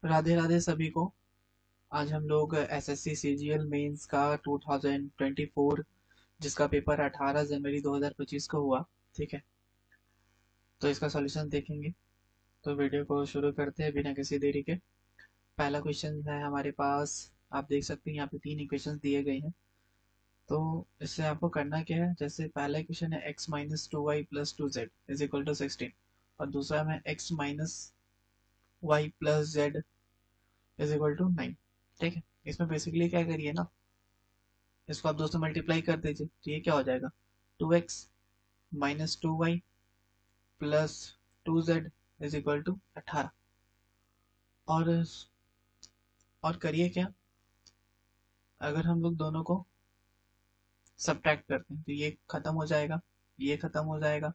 राधे राधे सभी को। आज हम लोग एसएससी सीजीएल मेंस का 2024 जिसका पेपर 18 जनवरी 2025 को हुआ। ठीक है, तो इसका सॉल्यूशन देखेंगे। तो वीडियो को शुरू करते हैं बिना किसी देरी के। पहला क्वेश्चन है हमारे पास। आप देख सकते हैं यहाँ पे 3 इक्वेशन दिए गए हैं। तो इससे आपको करना क्या है, जैसे पहला इक्वेशन है x minus 2y plus 2z is equal to 16, और दूसरा में x minus Y plus Z is equal to 9। ठीक है, इसमें बेसिकली क्या करिए ना, इसको आप दोस्तों मल्टीप्लाई कर दीजिए, तो ये क्या हो जाएगा, 2x minus 2y plus 2z is equal to 18। और और करिए क्या, अगर हम लोग दोनों को सब्ट्रैक्ट करते हैं तो ये खत्म हो जाएगा, ये खत्म हो जाएगा,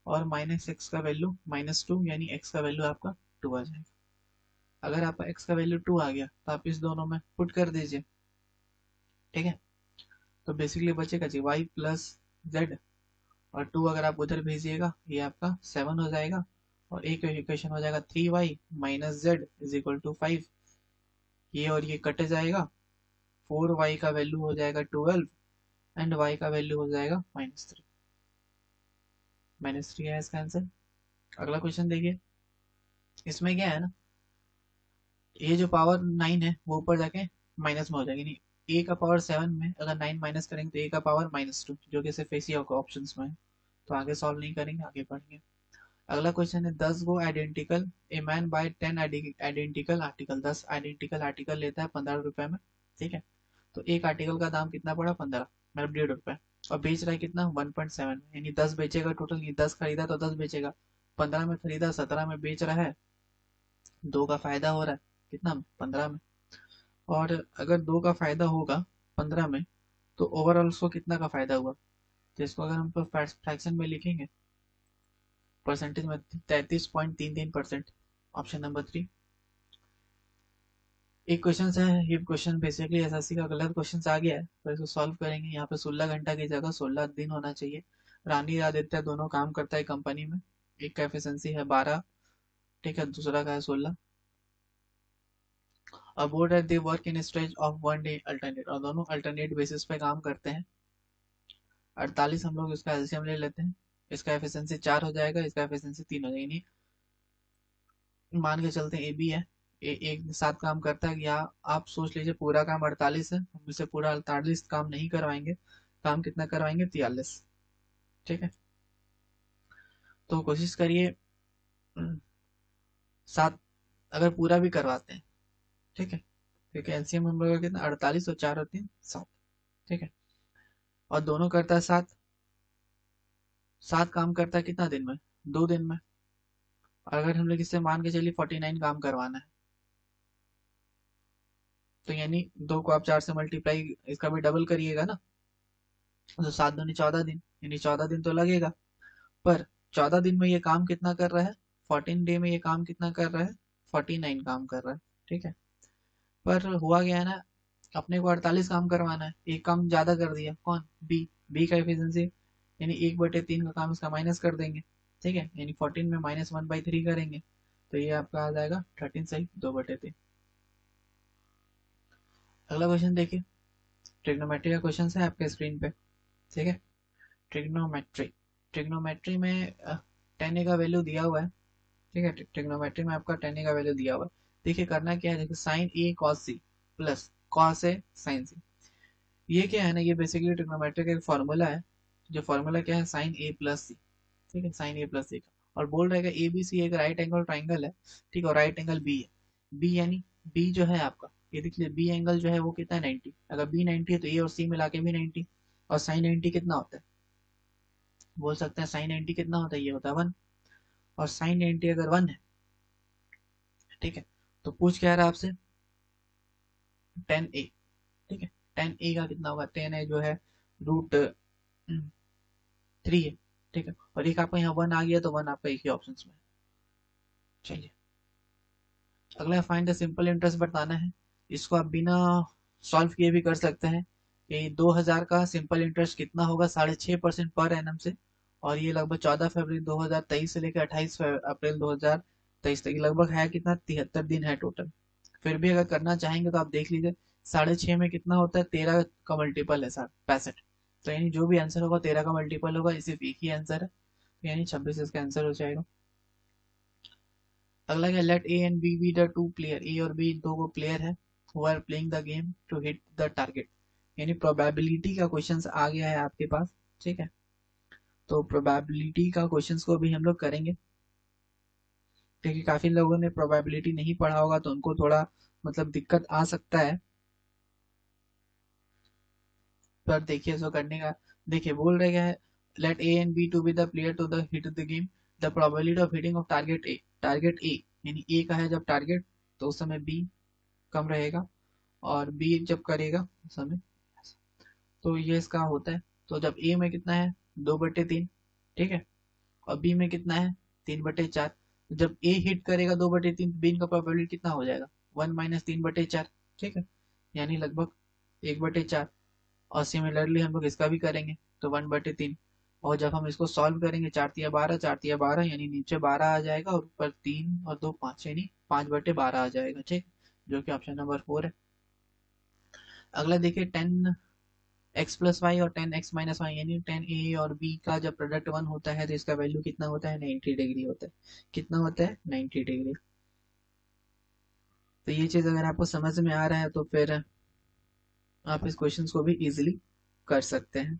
और माइनस एक्स का वैल्यू -2 यानी एक्स का वैल्यू आपका 2 आ जाएगा। अगर आपका एक्स का वैल्यू 2 आ गया तो आप इस दोनों में पुट कर दीजिए। ठीक है, तो बेसिकली बचेगा जी y प्लस जेड, और 2 अगर आप उधर भेजिएगा ये आपका 7 हो जाएगा, और एक इक्वेशन हो जाएगा 3y minus Z is equal to 5। ये और ये कट जाएगा, 4y का वैल्यू हो जाएगा 12 एंड y का वैल्यू हो जाएगा -3। -3 है इसका आंसर। अगला क्वेश्चन देखिए, इसमें क्या है ना, ये जो पावर 9 है वो ऊपर जाके माइनस में हो जाएगी, नहीं a का पावर 7 में अगर 9 माइनस करेंगे तो a का पावर -2, जो कि सिर्फ इसी ऑप्शन में है। तो आगे सॉल्व नहीं करेंगे, आगे पढ़ेंगे। अगला क्वेश्चन है 10 go identical a man by 10 identical article. 10 identical article लेता है 15 रुपए में। ठीक है, तो एक आर्टिकल का दाम कितना पड़ा, 15 मतलब 1.5 रुपए, और बेच रहा है कितना, 1.7 में, यानी 10 बेचेगा टोटल। ये 10 खरीदा तो 10 बेचेगा, 15 में खरीदा 17 में बेच रहा है, 2 का फायदा हो रहा है कितना, 15 में। और अगर 2 का फायदा होगा 15 में, तो ओवरऑल उसको कितना का फायदा हुआ, तो इसको अगर हम फ्रैक्शन में लिखेंगे, परसेंटेज में 33.33%, ऑप्शन नंबर 3। एक क्वेश्चन है, ये क्वेश्चन बेसिकली एसएससी का गलत क्वेश्चन आ गया है, तो इसको सॉल्व करेंगे। यहाँ पे 16 घंटा की जगह 16 दिन होना चाहिए। रानी आदित्य दोनों काम करता है कंपनी में, एक का एफिशिएंसी है 12, ठीक है, दूसरा का है 16। Aboard at they work in stretch of 1 day alternate, और दोनों अल्टरनेट बेसिस पे काम करते हैं। 48 हम लोग इसका एलसीएम ले लेते हैं, इसका एफिशिएंसी 4 हो जाएगा, इसका एफिशिएंसी 3 हो जाएगी। मान के चलते हैं ए बी है, एक साथ काम करता है, या आप सोच लीजिए पूरा काम 48 है, हम इसे पूरा 48 काम नहीं करवाएंगे, काम कितना करवाएंगे, 43। ठीक है, तो कोशिश करिए 7 अगर पूरा भी करवाते हैं। ठीक है, क्योंकि एलसीएम हम लोग का कितना 48 और 4 और 3 7। ठीक है, और दोनों करता है 7, 7 काम करता है कितना दिन में, 2 दिन में। अगर हम लोग इससे मान के चलिए 49 काम करवाना है, तो यानी 2 को आप 4 से मल्टीप्लाई इसका भी डबल करिएगा ना, तो 7 दूनी 14 दिन, यानी 14 दिन तो लगेगा। पर 14 दिन में ये काम कितना कर रहा है, 14 डे में ये काम कितना कर रहा है, 49 काम कर रहा है। ठीक है, पर हुआ गया है ना, अपने को 48 काम करवाना है, एक काम ज्यादा कर दिया, कौन, बी। बी का एफिशिएंसी यानी 1/3 का काम इसका माइनस कर देंगे। ठीक है, यानी 14 में -1/3 करेंगे, तो ये आपका आ जाएगा 13 सही 2/3। अगला क्वेश्चन देखिए, ट्रिग्नोमेट्री का क्वेश्चन है आपके स्क्रीन पे। ठीक है, ट्रिग्नोमेट्री, ट्रिग्नोमेट्री में टेन ए का वैल्यू दिया हुआ है। ठीक है, ट्रिग्नोमेट्री में आपका टेन ए का वैल्यू दिया हुआ है। देखिए करना क्या है, देखिए sign A cos C plus cos A sign सी, ये क्या है ना, ये बेसिकली ट्रिग्नोमेट्री का एक फॉर्मूला है। जो फॉर्मूला क्या है, साइन ए प्लस सी। ठीक है, साइन ए प्लस सी का, और बोल रहेगा ए बी सी एक राइट एंगल ट्राइंगल है। ठीक है, और राइट एंगल बी है। बी यानी बी जो है आपका, ये देखिए बी एंगल जो है वो कितना है 90, अगर बी 90 है तो ए और सी मिला के भी 90, और साइन 90 कितना होता है, बोल सकते हैं साइन 90 कितना होता है, ये होता है 1, और साइन 90 अगर 1 है, ठीक है, तो पूछ क्या रहा है आपसे, 10 ए। ठीक है, 10 ए का कितना होगा, 10 ए जो है √3 है। ठीक है, और एक आपका यहाँ 1 आ गया, तो 1 आपका एक ही ऑप्शन में है। चलिए, अगला फाइंड द सिंपल इंटरेस्ट बताना है। इसको आप बिना सॉल्व किए भी कर सकते हैं कि 2000 का सिंपल इंटरेस्ट कितना होगा, 6.5% पर एनम से, और ये लगभग 14 फरवरी 2023 से लेकर 28 अप्रैल 2023 23 तक लगभग है कितना, 73 दिन है टोटल। फिर भी अगर करना चाहेंगे तो आप देख लीजिए, 6.5 में कितना होता है, 13 का मल्टीपल है 65। तो यानी जो भी आंसर होगा 13 का मल्टीपल होगा, सिर्फ एक ही आंसर है, तो यानी 26 इसका आंसर हो जाएगा। अगला क्या, let A and B be the two player, A और बी दो को प्लेयर है, who are playing the game to hit the target. यानी प्रोबेबिलिटी का क्वेश्चन आ गया है आपके पास, ठीक है। तो प्रोबेबिलिटी का क्वेश्चन को भी हम लोग करेंगे, क्योंकि काफी लोगों ने प्रोबेबिलिटी नहीं पढ़ा होगा तो उनको थोड़ा मतलब दिक्कत आ सकता है। पर देखिए इसको करने का, देखिए बोल रहे क्या है, let A and B to be the player to the hit the game, the probability of hitting of target A, target A यानी ए का है जब टारगेट, तो उस समय बी कम रहेगा, और बी जब करेगा उस समय, तो ये इसका होता है। तो जब ए में कितना है, 2/3, ठीक है, और बी में कितना है, 3/4, जब ए हिट करेगा 2/3, बी का प्रोबेबिलिटी कितना हो जाएगा, 1 - 3/4, ठीक है, यानी लगभग 1/4। और सिमिलरली हम लोग इसका भी करेंगे, तो 1/3। और जब हम इसको सॉल्व करेंगे, 4×3 = 12, 4×3 = 12, यानी नीचे 12 आ जाएगा और ऊपर 3 और 2 5, यानी 5/12 आ जाएगा, ठीक, जो कि ऑप्शन नंबर 4 है। अगला देखिए, 10x+y और 10x-y, यानी 10a और b का जब प्रोडक्ट 1 होता है तो इसका वैल्यू कितना होता है, 90 डिग्री होता है। कितना होता है, 90 डिग्री। तो ये चीज अगर आपको समझ में आ रहा है तो फिर आप इस क्वेश्चन को भी इजिली कर सकते हैं।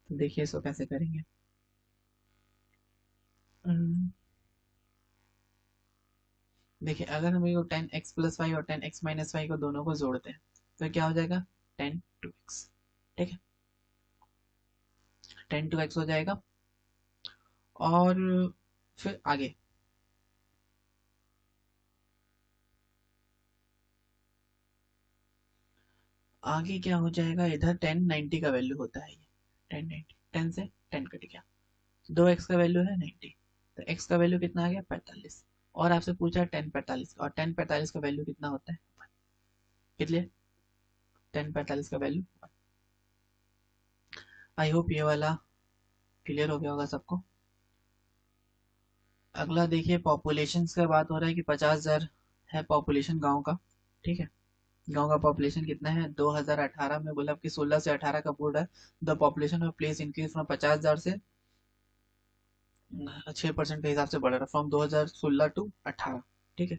तो देखिए इसको कैसे करेंगे। हम्म, देखिए अगर हम ये 10x+y और 10x-y को दोनों को जोड़ते हैं तो क्या हो जाएगा, 10 2x, ठीक है, 10 2x हो जाएगा। और फिर आगे आगे क्या हो जाएगा, इधर 10 90 का वैल्यू होता है, ये 10 90, 10 से 10 कट गया, 2x का वैल्यू है 90, तो x का वैल्यू कितना आ गया, 45। और आपसे पूछा 10 45 का, और 10 45 का वैल्यू कितना होता है, कितने, 10 45 का वैल्यू। आई होप ये वाला क्लियर हो गया होगा सबको। अगला देखिए, पॉपुलेशन का बात हो रहा है कि 50,000 है पॉपुलेशन गांव का, ठीक है। गांव का पॉपुलेशन कितना है, 2018 में बोला कि 16 से 18 का बोर्ड है, the population of place increase from 50,000 से 6% के हिसाब से बढ़ रहा है, फ्रॉम 2016 टू 18, ठीक है।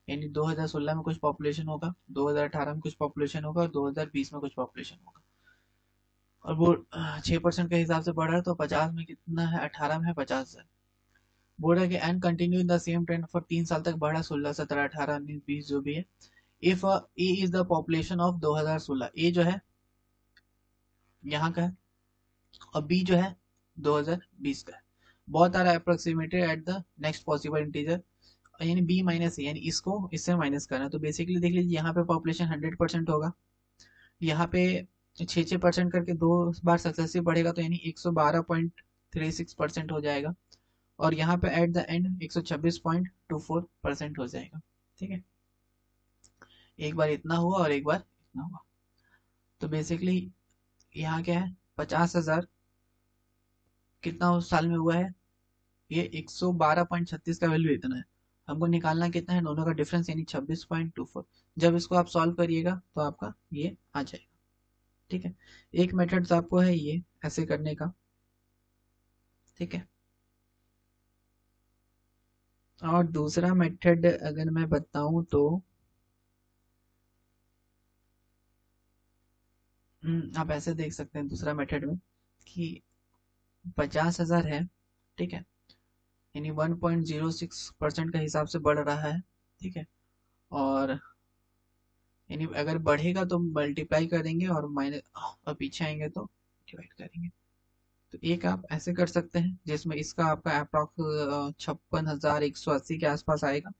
यानी 2016 में कुछ पॉपुलेशन होगा, 2018 में कुछ पॉपुलेशन होगा, और 2020 में कुछ पॉपुलेशन होगा, और वो 6% के हिसाब से बढ़ रहा है। तो 50 में कितना है, 18 में है 50,000। बोल रहा है कि and continue in the same trend for 3 साल तक बढ़ा, 16 17 18 19 20 जो भी है। If A is the population of 2016, ए जो है यहाँ का है, और बी जो है 2020 का है, बहुत सारा approximated at the next possible integer, यानी बी माइनस ए, यानी इसको इससे माइनस करना है। तो बेसिकली देख लीजिए, यहाँ पे पॉपुलेशन 100% होगा, यहाँ पे 6% करके 2 बार सक्सेसिव बढ़ेगा, तो यानी 112.36% हो जाएगा, और यहाँ पे एट द एंड 126.24% हो जाएगा, ठीक है। एक बार इतना हुआ और एक बार इतना हुआ। तो बेसिकली यहाँ क्या है, 50,000 कितना उस साल में हुआ है, ये 112.36 का वैल्यू इतना है। हमको निकालना कितना है, दोनों का डिफरेंस, यानी 26.24। जब इसको आप सॉल्व करिएगा तो आपका ये आ जाएगा, ठीक है। एक मेथड आपको है ये ऐसे करने का, ठीक है। और दूसरा मेथड अगर मैं बताऊं तो आप ऐसे देख सकते हैं दूसरा मेथड में, कि 50,000 है, ठीक है, यानी 1.06% के हिसाब से बढ़ रहा है, ठीक है। और यानी अगर बढ़ेगा तो मल्टीप्लाई करेंगे, और माइनस और पीछे आएंगे तो डिवाइड करेंगे। तो एक आप ऐसे कर सकते हैं, जिसमें इसका आपका अप्रॉक्स 56,180 के आसपास आएगा,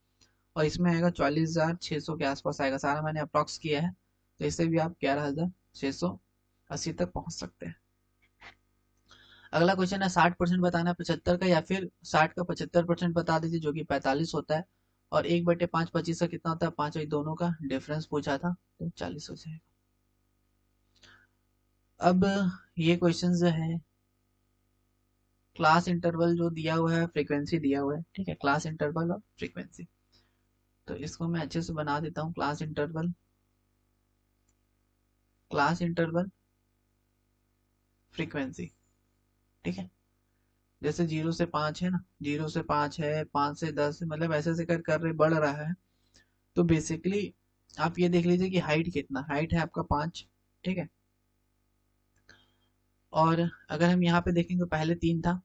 और इसमें आएगा 44,600 के आसपास आएगा, सारा मैंने अप्रॉक्स किया है। तो इससे भी आप 11,680 तक पहुंच सकते हैं। अगला क्वेश्चन है, 60% बताना 75 का, या फिर 60 का 75% बता दीजिए, जो कि 45 होता है, और 1/5 25 का कितना होता है, 5, और दोनों का डिफरेंस पूछा था, तो 40 हो जाएगा। अब ये क्वेश्चन जो है क्लास इंटरवल जो दिया हुआ है, फ्रीक्वेंसी दिया हुआ है, ठीक है, क्लास इंटरवल और फ्रीक्वेंसी। तो इसको मैं अच्छे से बना देता हूँ, class interval, class interval frequency, ठीक है। जैसे 0 से 5 है ना, 0 से 5 है, 5 से 10 है, मतलब ऐसे ऐसे कर रहे बढ़ रहा है। तो बेसिकली आप ये देख लीजिए कि हाइट कितना, हाइट है आपका 5, ठीक है। और अगर हम यहाँ पे देखेंगे, पहले 3 था,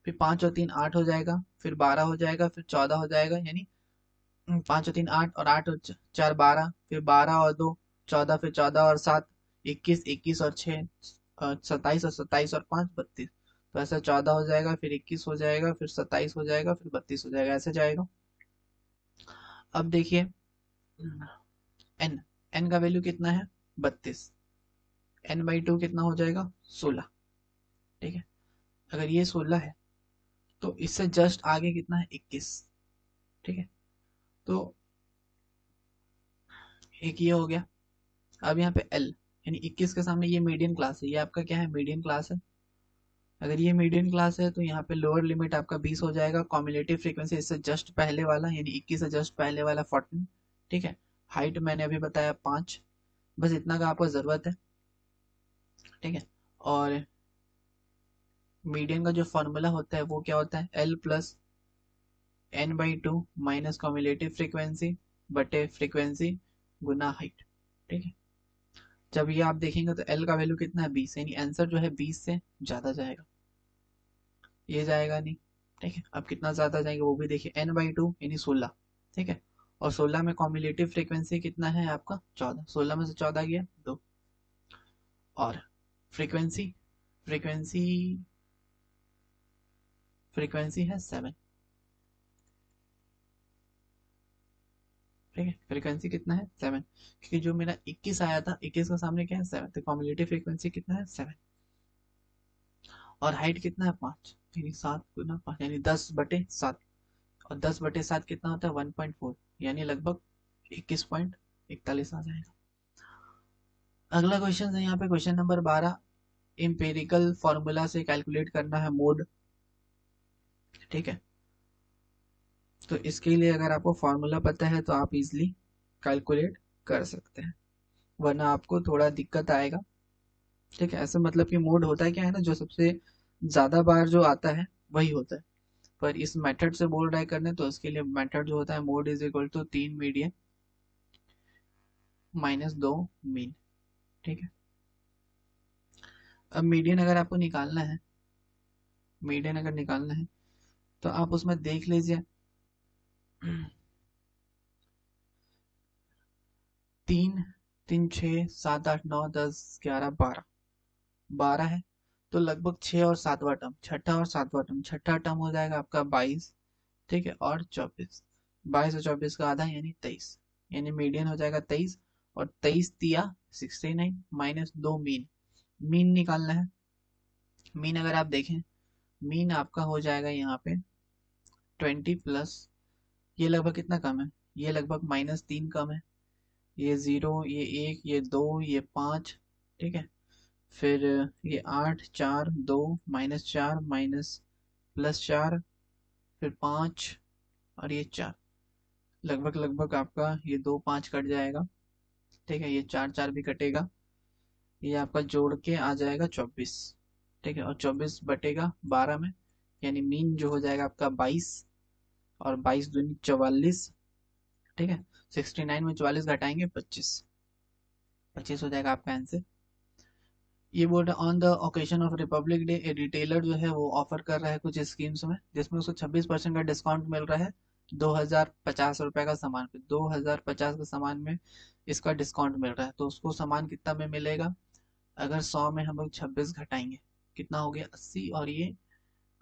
फिर 5 और 3 8 हो जाएगा, फिर 12 हो जाएगा, फिर 14 हो जाएगा, यानी 5 और 3 8, और 8 और 4 12, फिर 12 और 2 14, फिर 14 और 7 21, 21 और 6 27, और 27 और 5 32। तो ऐसा 14 हो जाएगा, फिर 21 हो जाएगा, फिर 27 हो जाएगा, फिर 32 हो जाएगा, ऐसे जाएगा। अब देखिए एन, एन का वैल्यू कितना है, 32, n/2 कितना हो जाएगा, 16, ठीक है। अगर ये 16 है तो इससे जस्ट आगे कितना है, 21, ठीक है। तो एक ये हो गया। अब यहाँ पे L, यानी 21 के सामने ये मीडियन क्लास है, ये आपका क्या है, मीडियन क्लास है। अगर ये मीडियन क्लास है तो यहाँ पे लोअर लिमिट आपका 20 हो जाएगा, कॉम्युलेटिव फ्रीक्वेंसी इससे जस्ट पहले वाला, यानी 21 से जस्ट पहले वाला 14, ठीक है। हाइट मैंने अभी बताया 5, बस इतना का आपको जरूरत है, ठीक है। और मीडियन का जो फॉर्मूला होता है वो क्या होता है, L+n/2 माइनस कॉम्युलेटिव फ्रीक्वेंसी बटे फ्रीक्वेंसी गुना हाइट, ठीक है। जब ये आप देखेंगे तो L का वैल्यू कितना है, 20, यानी आंसर जो है 20 से ज्यादा जाएगा, ये जाएगा नहीं, ठीक है। अब कितना ज्यादा जाएंगे वो भी देखिए, n/2 यानी 16, ठीक है। और 16 में कॉम्युलेटिव फ्रीक्वेंसी कितना है आपका, 14, 16 में से 14 गया 2। और फ्रीक्वेंसी, फ्रीक्वेंसी फ्रीक्वेंसी है 7, ठीक है। फ्रीक्वेंसी कितना है, 7, क्योंकि जो मेरा 21 आया था, 21 का सामने क्या है, 7, तो कॉम्युलेटिव फ्रीक्वेंसी कितना है, 7। और हाइट कितना है, 5, यानी 7 गुना 5, यानी 10/7। और 10/7 कितना होता है, 1.4, यानी लगभग 21.41 आ जाएगा। अगला क्वेश्चन है यहाँ पे, क्वेश्चन नंबर 12, इंपेरिकल फॉर्मूला से कैलकुलेट करना है मोड, ठीक है। तो इसके लिए अगर आपको फॉर्मूला पता है तो आप इजिली कैलकुलेट कर सकते हैं, वरना आपको थोड़ा दिक्कत आएगा, ठीक है। ऐसा मतलब कि मोड होता है क्या है ना, जो सबसे ज्यादा बार जो आता है वही होता है। पर इस मेथड से बोल रहा है करने, तो इसके लिए मेथड जो होता है, mode is equal to 3 median minus 2 mean, ठीक है। अब मीडियन अगर आपको निकालना है, मीडियन अगर निकालना है तो आप उसमें देख लीजिए 3 3 6 7 8 9 10 11 12, 12 है। तो लगभग 6 और 7वां टर्म, छठा और 7वां टर्म, छठा टर्म हो जाएगा आपका 22, ठीक है, और 24, 22 और 24 का आधा यानी 23, यानी मीडियन हो जाएगा 23। और 23 दिया 69 माइनस 2 मीन, मीन निकालना है। मीन अगर आप देखें, मीन आपका हो जाएगा यहाँ पे 20 प्लस, ये लगभग कितना कम है, ये लगभग -3 कम है, ये 0, ये 1, ये 2, ये 5, ठीक है। फिर ये 8 4 2 -4 माइनस +4, फिर 5, और ये 4, लगभग लगभग आपका ये 2 5 कट जाएगा, ठीक है। ये 4 4 भी कटेगा, ये आपका जोड़ के आ जाएगा 24, ठीक है। और 24 बटेगा 12 में, यानी मीन जो हो जाएगा आपका 22, और 22 दूनी 44, ठीक है। 69 में 44 घटाएंगे 25, 25 हो जाएगा आपका आंसर। ये बोल रहा है, on the occasion of Republic day A retailer जो है वो ऑफर कर रहा है कुछ स्कीम्स में, जिसमें उसको 26% का डिस्काउंट मिल रहा है 2050 रुपए का सामान पे, 2050 का सामान में इसका डिस्काउंट मिल रहा है। तो उसको सामान कितना में मिलेगा, अगर 100 में हम लोग 26 घटाएंगे कितना हो गया, 80, और ये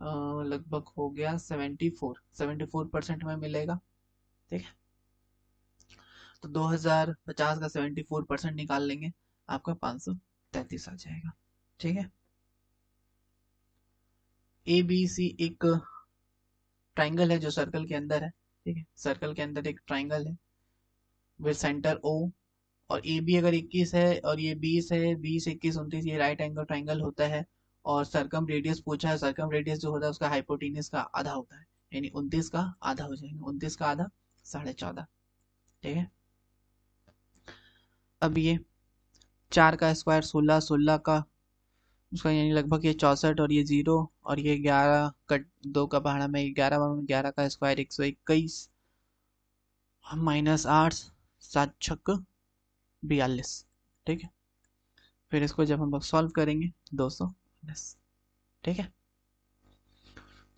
लगभग हो गया 74% में मिलेगा, ठीक है। तो 2050 का 74% निकाल लेंगे, आपका 533 आ जाएगा, ठीक है। ए बी सी एक ट्राइंगल है जो सर्कल के अंदर है, ठीक है, सर्कल के अंदर एक ट्राइंगल है विद सेंटर ओ। और ए बी अगर 21 है और ये 20 है, 20 21 29, ये राइट एंगल ट्राइंगल होता है। और सरकम रेडियस पूछा है, सरकम रेडियस जो होता है उसका हाइपोटेन्यूज का आधा होता है, यानी 29 का आधा हो जाएगा, 29 का आधा 14.5। ठीक है, अब ये 4 का स्क्वायर 16, 16 का उसका यानी लगभग ये 64, और ये 0, और ये 11 का 2 का पहाड़ा में 11, 11 का स्क्वायर 121, -8, 7 छक 42। ठीक है, फिर इसको जब हम लोग सॉल्व करेंगे 210। ठीक है,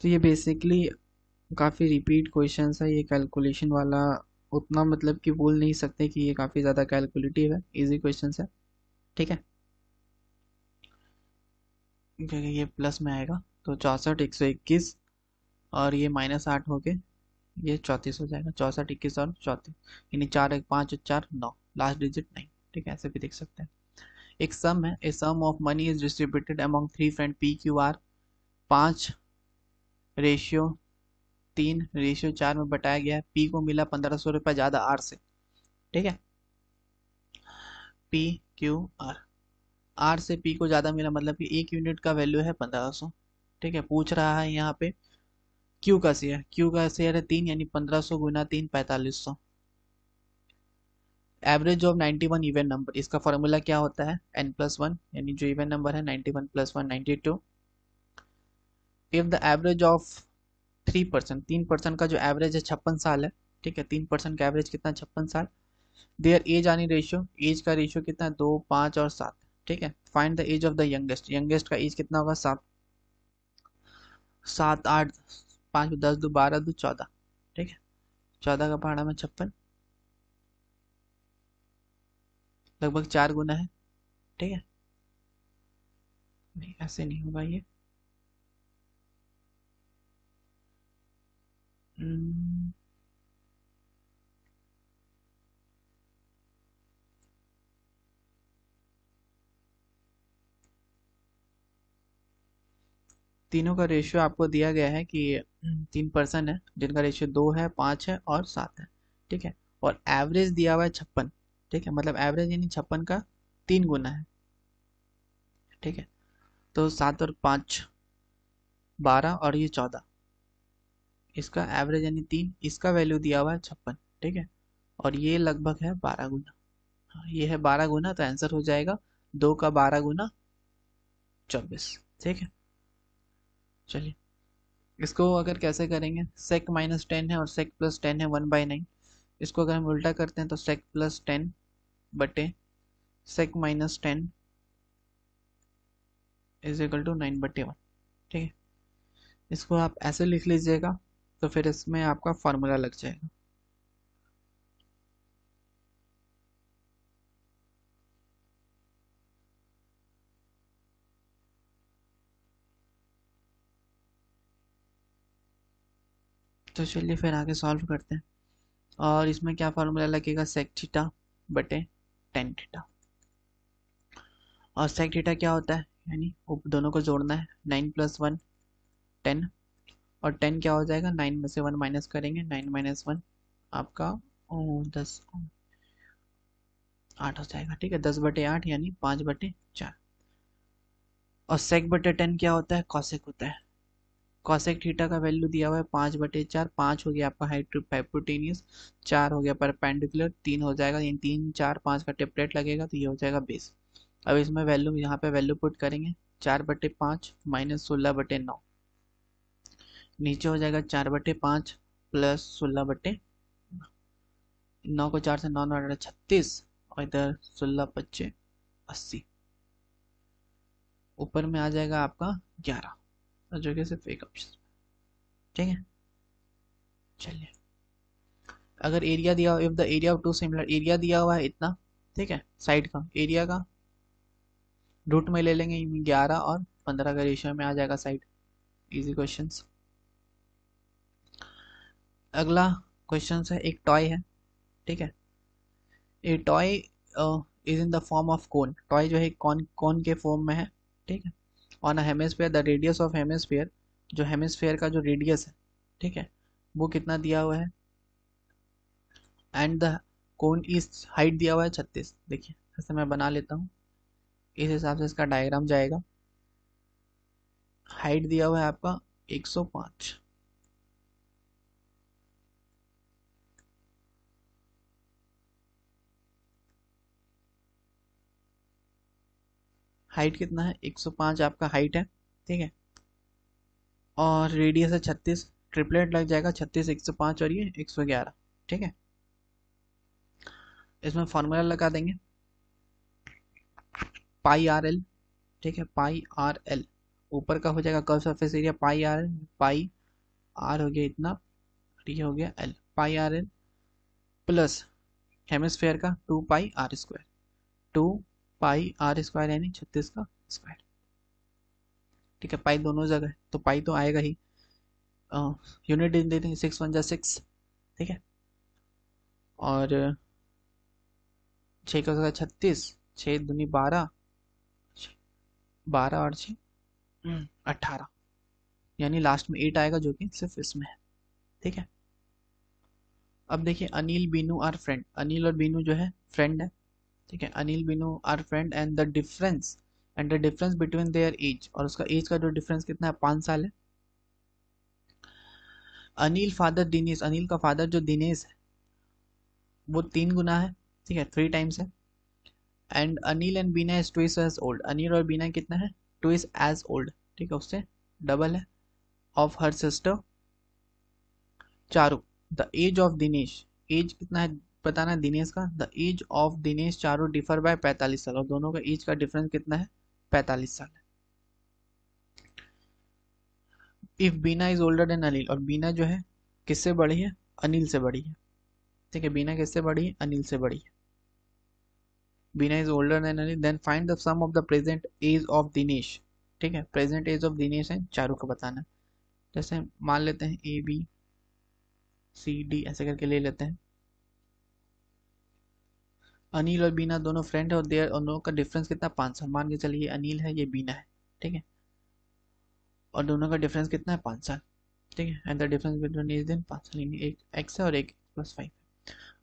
तो ये बेसिकली काफ़ी रिपीट क्वेश्चंस है, ये कैलकुलेशन वाला उतना मतलब कि बोल नहीं सकते कि ये काफ़ी ज़्यादा कैलकुलेटिव है, इजी क्वेश्चंस है। ठीक है, क्योंकि ये प्लस में आएगा तो 64, 121, और ये -8 हो के ये 34 हो जाएगा, 64, 21 और 34, यानी 4, 1, 5, 4, 9, लास्ट डिजिट 9। ठीक है, ऐसे भी देख सकते हैं। एक सम है, a sum of money is distributed among 3 friend PQR 5:3:4 में बटाया गया है। पी को मिला 1500 रुपये ज़्यादा आर से। ठीक है, PQR, आर से पी को ज़्यादा मिला, मतलब कि एक यूनिट का वैल्यू है 1500। ठीक है, पूछ रहा है यहाँ पे क्यू का शेयर, क्यू का शेयर है 3, यानी 1500 गुना 3 4500। एवरेज ऑफ 91 इवन नंबर, इसका फॉर्मूला क्या होता है, n+1, यानी जो इवन नंबर है 91 + 1 92। इफ द एवरेज ऑफ 3%, 3% का जो एवरेज है 56 साल है। ठीक है, 3% का एवरेज कितना, 56 साल। Their age are in ratio, age का रेशियो कितना है 2, 5 और 7। ठीक है, find the age of the youngest, youngest का एज कितना होगा 7, 7, 8, 5, 10, 2, 12, 2, 14। ठीक है, 14 का पहाड़ा में 56, लगभग 4 गुना है। ठीक है, नहीं ऐसे नहीं होगा ये। हम्म, तीनों का रेशियो आपको दिया गया है कि 3% है, जिनका रेशियो 2 है, 5 है और 7 है। ठीक है, और एवरेज दिया हुआ है 56। ठीक है, मतलब एवरेज यानी 56 का 3 गुना है। ठीक है, तो 7 और 5 12 और ये 14, इसका एवरेज यानी 3, इसका वैल्यू दिया हुआ है 56। ठीक है, और ये लगभग है 12 गुना। हाँ, ये है 12 गुना, तो आंसर हो जाएगा 2 का 12 गुना 24। ठीक है, चलिए इसको अगर कैसे करेंगे, सेक -10 है और सेक +10 है 1/9। इसको अगर हम उल्टा करते हैं तो सेक +10 बटे सेक -10 = 9/1। ठीक है, इसको आप ऐसे लिख लीजिएगा, तो फिर इसमें आपका फार्मूला लग जाएगा। तो चलिए फिर आगे सॉल्व करते हैं, और इसमें क्या फार्मूला लगेगा, सेक थीटा बटे टेन थीटा। और सेक थीटा क्या होता है, यानी दोनों को जोड़ना है, 9 + 1 10, और 10 क्या हो जाएगा, 9 में से 1 माइनस करेंगे, 9 - 1 आपका 10, 8 हो जाएगा। ठीक है, 10/8 यानी 5/4। और सेक बटे 10 क्या होता है, कॉसेक होता है। कॉसेक थीटा का वैल्यू दिया हुआ है 5/4, 5 हो गया आपका हाइपोटेन्यूज, 4 हो गया परपेंडिकुलर, 3 हो जाएगा, यानी 3, 4, 5 का टेपलेट लगेगा, तो ये हो जाएगा बेस। अब इसमें वैल्यू, यहाँ पे वैल्यू पुट करेंगे, 4/5 -16/9, नीचे हो जाएगा 4/5 + 16/9, को 4 से 9, 9 36, और इधर 16×5 = 80, ऊपर में आ जाएगा आपका 11, और जो कि सिर्फ एक ऑप्शन। ठीक है, चलिए अगर एरिया दिया, if the area of two similar, area दिया हुआ है इतना। ठीक है, साइड का एरिया का रूट में ले लेंगे, 11 और 15 का रेशियो में आ जाएगा साइड। Easy question. अगला क्वेश्चन है, एक टॉय है। ठीक है, ए toy is in the form of cone, toy जो है कौन कौन के फॉर्म में है। ठीक है, on a hemisphere the radius of hemisphere, जो हेमिस्फीयर का जो रेडियस है, ठीक है, वो कितना दिया हुआ है, and the cone is height दिया हुआ है 36। देखिए ऐसे मैं बना लेता हूँ, इस हिसाब से इसका डायग्राम जाएगा। हाइट दिया हुआ है आपका 105, हाइट कितना है 105 आपका हाइट है, ठीक है। और रेडियस है 36, ट्रिपलेट लग जाएगा 36 105 और ये 111, ठीक है। इसमें फॉर्मूला लगा देंगे पाई आर एल, ठीक है, पाई आर एल ऊपर का हो जाएगा curve surface area pi r l, pi r हो गया इतना, ये हो गया l, pi r l plus hemisphere का 2 pi r square, 2 pi r square यानी 36 का स्क्वायर, ठीक है। पाई दोनों जगह है तो पाई तो आएगा ही, यूनिट दे देंगे 6 1 जा 6, ठीक है। और 6 का जगह 36, 6 दूनी 12, 12 और 6 18, यानी लास्ट में 8 आएगा जो कि सिर्फ इसमें है, ठीक है। अब देखिए अनिल बीनू आर फ्रेंड, अनिल और बीनू जो है फ्रेंड है, ठीक है। Anil Binu are friend and the difference between their age, और उसका एज का जो डिफरेंस कितना है 5 साल है। अनिल फादर दिनेश, अनिल का फादर जो दिनेश है वो 3 गुना है, ठीक है, 3 टाइम्स है। And Anil and Bina is twice age old, Anil और बीना कितना है ट्विस एज ओल्ड, ठीक है, उससे डबल है। Of her sister Charu, the age of Dinesh, age कितना है बताना है दिनेश का, the age of Dinesh Charu differ by 45 साल, और दोनों का एज का डिफरेंस कितना है 45 साल है। If Bina is older than Anil, और बीना जो है किससे बड़ी है अनिल से बड़ी है, ठीक है, बीना किससे बड़ी है अनिल से बड़ी है। Beena is older than Anil, then find the sum of the present age of Dinesh, ठीक है, प्रेजेंट एज ऑफ दिनेश है चारू को बताना है। जैसे मान लेते हैं ए बी सी डी ऐसे करके ले लेते हैं। अनिल और बीना दोनों फ्रेंड है और देयर दोनों का डिफरेंस कितना 5 साल, मान के चलिए अनिल है ये बीना है, ठीक है, और दोनों का डिफरेंस कितना है 5 साल, ठीक है। And the difference between age then 5 साल, यानी एक एक्स है और एक +5 है।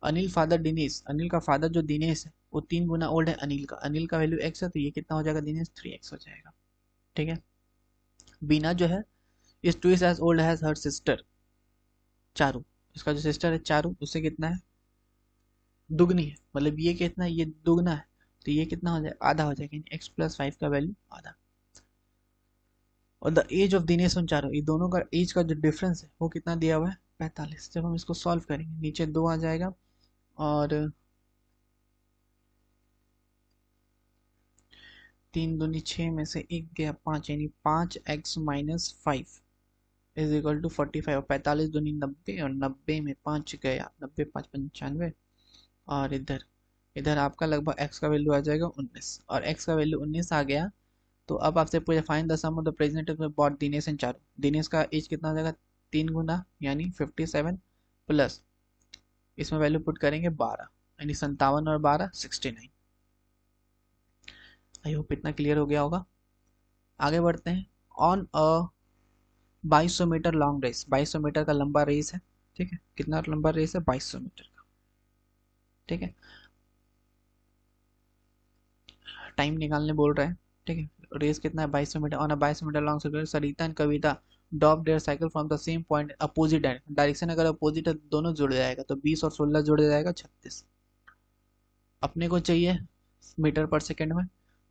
अनिल फादर दिनेश, अनिल का फादर जो दिनेश है वो 3 गुना ओल्ड है अनिल का, अनिल का वैल्यू एक्स है तो ये कितना हो जाएगा दिनेश 3x हो जाएगा, ठीक है। बीना जो है is twice age old has her sister Charu, इसका जो सिस्टर है चारू उससे कितना है दुगनी है, मतलब ये कितना है ये दुगना है, तो ये कितना हो जाएगा आधा हो जाएगा, x+5 का वैल्यू आधा। और द एज ऑफ दिनेश और चारू, ये दोनों का एज का जो डिफरेंस है वो कितना दिया हुआ है 45। जब हम इसको सॉल्व करेंगे नीचे 2 आ जाएगा और 3 दूनी 6 में से 1 गया 5, यानी 5x-5 इज इक्वल टू 45, और 45 दूनी 90 और 90 में 5 गया 90 5 95, और इधर इधर आपका लगभग x का वैल्यू आ जाएगा 19, और x का वैल्यू 19 आ गया। तो अब आपसे पूछे find the sum of the present both Dinesh and Charu, Dinesh का एज कितना हो जाएगा 3 गुना यानी 57 प्लस इसमें वैल्यू पुट करेंगे 12, यानी 57 और 12 69। आई होप इतना क्लियर हो गया होगा। आगे बढ़ते हैं। On a 2200 metre long race, 2200 metre का लंबा रेस है, ठीक है, कितना लंबा रेस है 2200 मीटर का, ठीक है। टाइम निकालने बोल रहे हैं, ठीक है। रेस कितना है 2200 metre, on a 2200 metre long circuit Sarita and Kavita drop their cycle from the same point opposite direction, अगर अपोजिट है दोनों जुड़ जाएगा तो 20 और 16 जुड़ जाएगा 36। अपने को चाहिए मीटर पर सेकेंड में,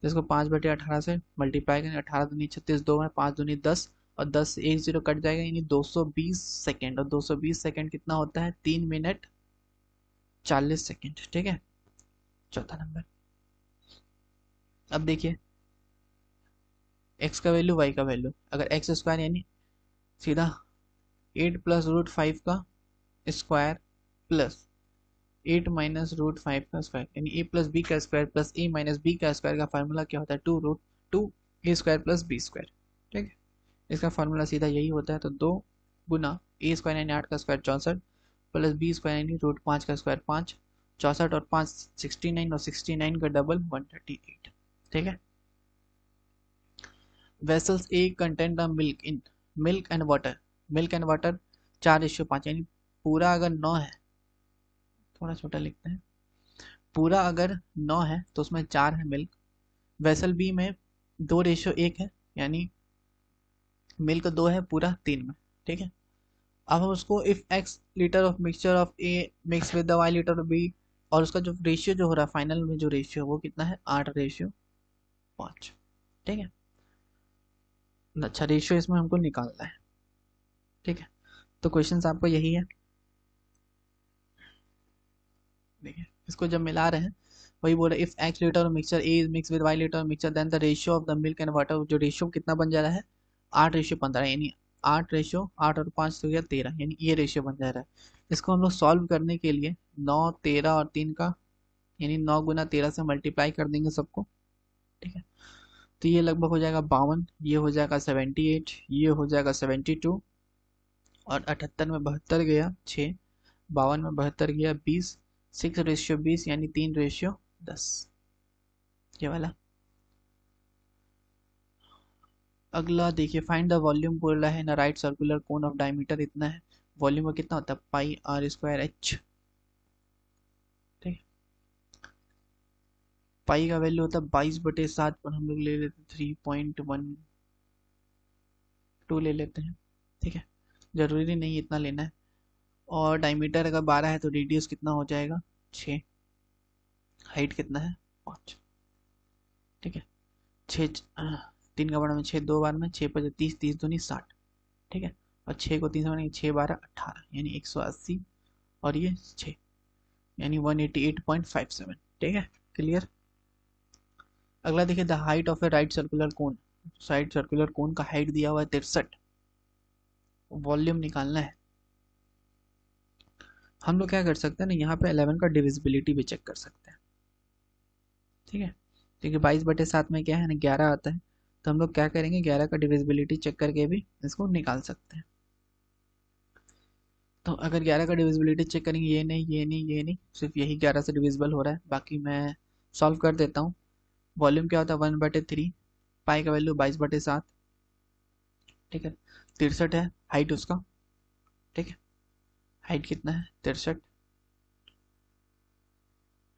जिसको 5/18 से मल्टीप्लाई करें, 18 दूनी 36, 2 में 5 दूनी 10 और 10 से 1 0 कट जाएगा, यानी 220 सेकेंड, और 220 सेकेंड कितना होता है 3 मिनट 40 सेकेंड, ठीक है। चौथा नंबर, अब देखिए x का वैल्यू y का वैल्यू, अगर एक्स स्क्वायर यानी सीधा 8 + √5 का स्क्वायर प्लस 8 - √5 का स्क्वायर, यानी a + b का स्क्वायर प्लस a - b का स्क्वायर का फार्मूला क्या होता है 2√2a² + b², ठीक है। इसका फार्मूला सीधा यही होता है, तो 2 गुना a² यानी 8 का स्क्वायर 64 प्लस b² यानी √5 का स्क्वायर 5, 64 और 5 69, और 69 का डबल 138, ठीक है। Vessels a content the milk and water 4:5, यानी पूरा अगर 9 है, थोड़ा छोटा लिखते हैं, पूरा अगर 9 है तो उसमें 4 है मिल्क। वेसल बी में 2:1 है, यानी मिल्क 2 है पूरा 3 में, ठीक है। अब हम उसको if x litre of mixture of A mix with the y litre of B, और उसका जो रेशियो जो हो रहा है फाइनल में जो रेशियो वो कितना है 8:5, ठीक है। अच्छा रेशियो इसमें हमको निकालना है, ठीक है। तो क्वेश्चन आपको यही है, देखिए इसको जब मिला रहे हैं वही बोल रहे if x litre of mixture A mix with y litre of mixture then the ratio of the milk and water, जो रेशियो कितना बन जा रहा है 8:15, यानी 8:8 और 5 तो 13, यानी ये रेशियो बन जा रहा है। इसको हम लोग सॉल्व करने के लिए 9, 13 और 3 का, यानी 9 गुना 13 से मल्टीप्लाई कर देंगे सबको, ठीक है। तो ये लगभग हो जाएगा 52, ये हो जाएगा 78, ये हो जाएगा 72, और 78 में 72 गया 6, 52 में 72 गया 20, 6:20 यानी 3:10, ये वाला। अगला देखिए फाइंड द वॉल्यूम बोल रहा है ना, right circular cone of diameter इतना है, वॉल्यूम का कितना होता है πr²h, ठीक है। पाई का वैल्यू होता है 22/7, पर हम लोग ले लेते हैं 3.12 ले लेते हैं, ठीक है। जरूरी नहीं इतना लेना है। और डायमीटर अगर 12 है तो रेडियस कितना हो जाएगा 6, हाइट कितना है 5, ठीक है। 6 3 का बार में 6, 2 बार में 6×5 30, 30 दूनी 60, ठीक है। और 6 को 3 से बनेंगे 6×12 18, यानी 180, और ये 6 यानी 188.57, ठीक है। क्लियर। अगला देखिए the height of A right circular cone, right circular cone का हाइट दिया हुआ है 63, वॉल्यूम निकालना है। हम लोग क्या कर सकते हैं ना, यहाँ पे 11 का डिविजिबिलिटी भी चेक कर सकते हैं, ठीक है। क्योंकि 22/7 में क्या है ना 11 आता है, तो हम लोग क्या करेंगे 11 का डिविजिबिलिटी चेक करके भी इसको निकाल सकते हैं। तो अगर 11 का डिविजिबिलिटी चेक करेंगे, ये नहीं ये नहीं ये नहीं, सिर्फ यही 11 से डिविजिबल हो रहा है, बाकी मैं सॉल्व कर देता हूँ। वॉल्यूम क्या होता है 1/3, पाई का वैल्यू 22/7, ठीक है। 63 है हाइट उसका, ठीक है। हाइट कितना है 63,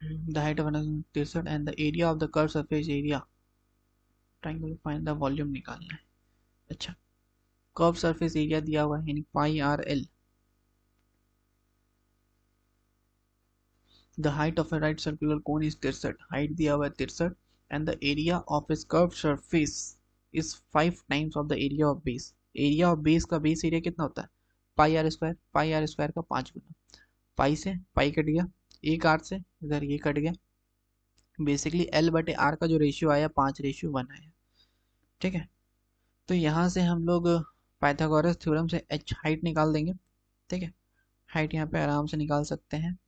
the height of 63 and the area of the curve surface area, triangle find the volume निकालना है। अच्छा कर्व सरफेस एरिया दिया हुआ है यानी πRL, the height of A right circular cone is 63, height दिया हुआ है 63, एंड द एरिया ऑफ इस curve surface is 5 times of the area of base, area of base का बेस एरिया कितना होता है πR², πR² का 5 गुना, पाई से पाई कट गया, एक आर से इधर ये कट गया, बेसिकली L/R का जो रेशियो आया 5:1 आया, ठीक है। तो यहाँ से हम लोग पाइथागोरस थ्योरम से h हाइट निकाल देंगे, ठीक है। हाइट यहाँ पे आराम से निकाल सकते हैं,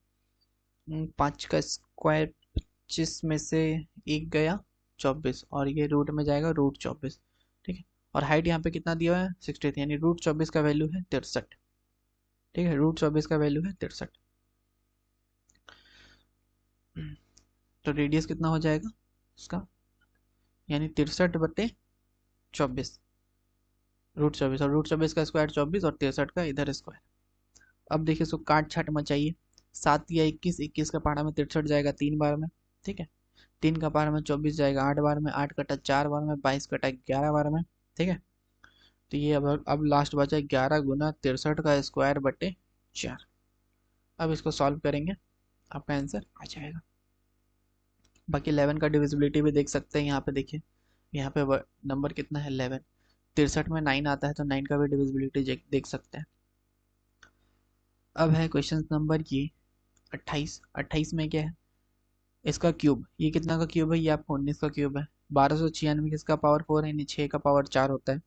5 का स्क्वायर 25 में से 1 गया 24, और ये रूट में जाएगा √24, ठीक है। और हाइट यहाँ पे कितना दिया हुआ है 63, यानी √24 का वैल्यू है 63, ठीक है। √24 का वैल्यू है 63, तो रेडियस कितना हो जाएगा इसका, यानी 63/24, √24, और √24 का स्क्वायर 24, और 63 का इधर स्क्वायर। अब देखिए इसको काट छाट मचाइए, 7 या 21, 21 का पारा में 63 जाएगा 3 बार में, ठीक है। 3 का पारा में 24 जाएगा 8 बार में, 8 कटा 4 बार में, 22 कटा 11 बार में, ठीक है। तो ये अब लास्ट बचा 11 गुना 63 का स्क्वायर बटे 4। अब इसको सॉल्व करेंगे आपका आंसर आ जाएगा। बाकी 11 का डिविजिबिलिटी भी देख सकते हैं, यहाँ पे देखिए यहाँ पे नंबर कितना है 11, 63 में 9 आता है, तो 9 का भी डिविजिबिलिटी देख सकते हैं। अब है क्वेश्चन नंबर ये 28, 28 में क्या है इसका क्यूब, ये कितना का क्यूब है, ये आपको 19 का क्यूब है, 1296 किसका पावर 4 है, यानी 6 का पावर 4 होता है,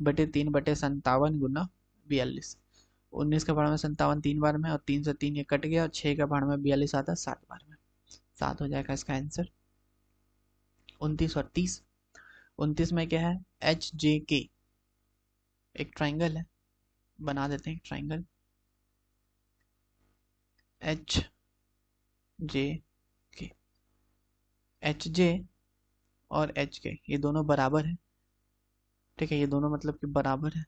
बटे 3/57 गुना 42, 19 का पावर में 57 3 बार में, और 3 से 3 ये कट गया, और 6 का पावर में 42 आता है 7 बार में, 7 हो जाएगा इसका आंसर। 29 और 30, 29 में क्या है HJK, एक ट्राइंगल है, बना देते हैं ट्राइंगल HJK, HJ और HK ये दोनों बराबर है, ठीक है। ये दोनों मतलब कि बराबर है,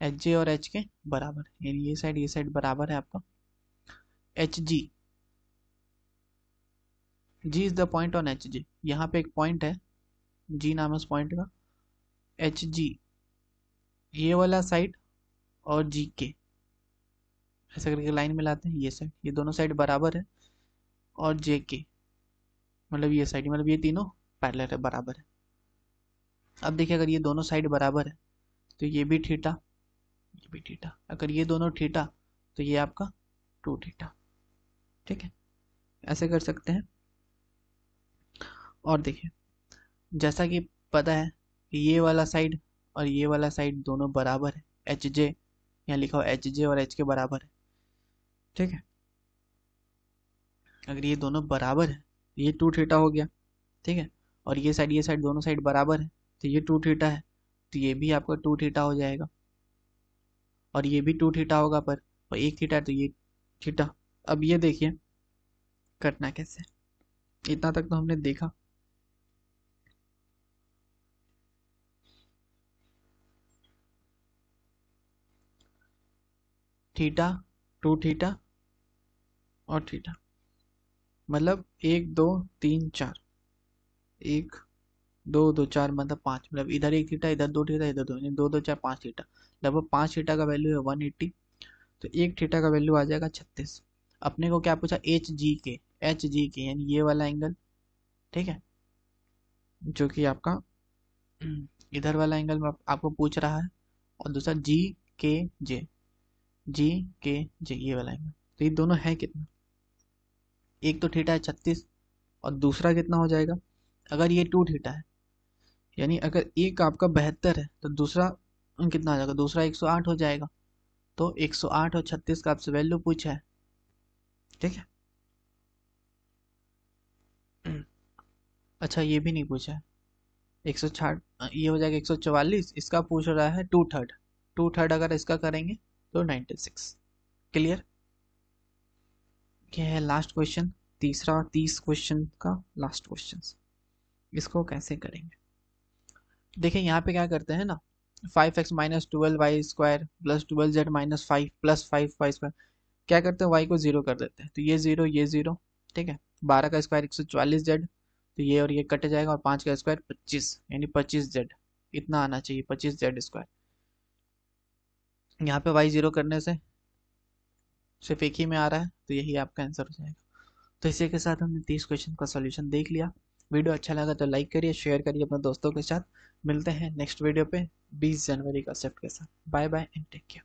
HJ और HK बराबर, यानी ये साइड बराबर है आपका। HG G is the point on H G, यहाँ पे एक पॉइंट है, जी नाम है उस पॉइंट का, एच जी ये वाला साइड और जी के, ऐसा करके लाइन मिलाते हैं, ये साइड, ये दोनों साइड बराबर है, और जे के मतलब ये साइड, मतलब ये तीनों पैरेलल है, बराबर है। अब देखिए अगर ये दोनों साइड बराबर है तो ये भी थीटा, ये भी थीटा, अगर ये दोनों थीटा तो ये आपका टू थीटा। ठीक है, ऐसे कर सकते हैं। और देखिए जैसा कि पता है कि ये वाला साइड और ये वाला साइड दोनों बराबर है, एच जे, यहाँ लिखा हुआ एच जे और एच के बराबर है। ठीक है, अगर ये दोनों बराबर है ये टू थीटा हो गया। ठीक है, और ये साइड दोनों साइड बराबर है तो ये टू थीटा है, तो ये भी आपका टू थीटा हो जाएगा, और ये भी टू थीटा होगा, पर और एक थीटा है तो ये थीटा। अब ये देखिए करना कैसे, इतना तक तो हमने देखा। थीटा, टू थीटा और थीटा, मतलब एक दो तीन चार, एक दो दो चार मतलब पाँच, मतलब इधर एक थीटा, इधर दो थीटा, इधर दो, यानी दो दो चार पाँच थीटा, लगभग पाँच थीटा का वैल्यू है 180, तो एक थीटा का वैल्यू आ जाएगा 36। अपने को क्या पूछा, एच जी के, एच जी के यानी ये वाला एंगल। ठीक है, जो कि आपका इधर वाला एंगल में आपको पूछ रहा है, और दूसरा जी के जे, जी के जे ये वाला एंगल, तो ये दोनों है कितना, एक तो थीटा है 36 और दूसरा कितना हो जाएगा, अगर ये टू थीटा है यानी अगर एक आपका 72 है तो दूसरा कितना आ जाएगा, दूसरा 108 हो जाएगा। तो 108 और 36 का आपसे वैल्यू पूछा है। ठीक है, अच्छा ये भी नहीं पूछा है, 160 ये हो जाएगा 144, इसका पूछ रहा है टू थर्ड, टू थर्ड अगर इसका करेंगे तो 96। क्लियर, ये है लास्ट क्वेश्चन, तीसरा 30 क्वेश्चन का लास्ट क्वेश्चन, इसको कैसे करेंगे। देखिए यहाँ पे क्या करते हैं ना, 5x minus 12y² plus 12z minus 5 plus 5y², क्या करते हैं y को जीरो कर देते हैं, तो ये जीरो ये जीरो। ठीक है, 12 का स्क्वायर 144z, तो ये और ये कट जाएगा, और 5 का स्क्वायर 25 यानी 25z, इतना आना चाहिए 25z²। यहाँ पे y जीरो करने से सिर्फ एक ही में आ रहा है, तो यही आपका आंसर हो जाएगा। तो इसी के साथ हमने 30 क्वेश्चन का सॉल्यूशन देख लिया। वीडियो अच्छा लगा तो लाइक करिए, शेयर करिए अपने दोस्तों के साथ। मिलते हैं नेक्स्ट वीडियो पे 20 जनवरी का सेप्ट के साथ। Bye bye and take care.